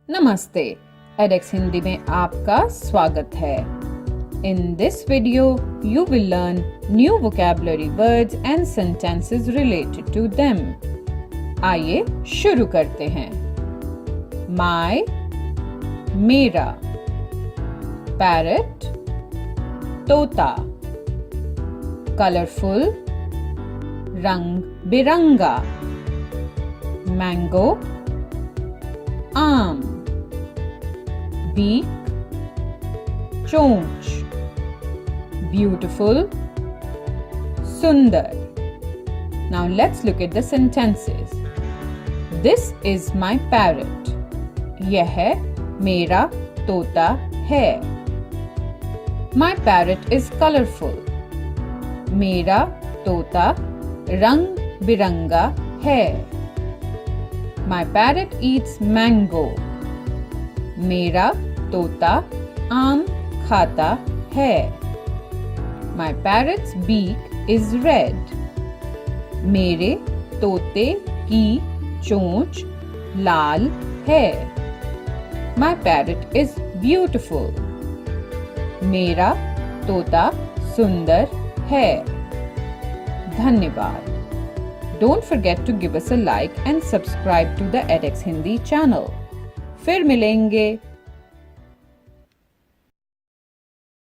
नमस्ते, एडेक्स हिंदी में आपका स्वागत है। In this video, you will learn new vocabulary words and sentences related to them. आइए शुरू करते हैं। My, मेरा, parrot, तोता, colorful, रंग बिरंगा, mango, आम, beak, चोंच, beautiful, सुंदर. Now let's look at the sentences. This is my parrot. यह मेरा तोता है. My parrot is colorful. मेरा तोता रंग बिरंगा है. My parrot eats mango. मेरा तोता आम खाता है. My parrot's beak is red. मेरे तोते की चोंच लाल है. My parrot is beautiful. मेरा तोता सुंदर है. धन्यवाद. Don't forget to give us a like and subscribe to the edX Hindi channel. फिर मिलेंगे.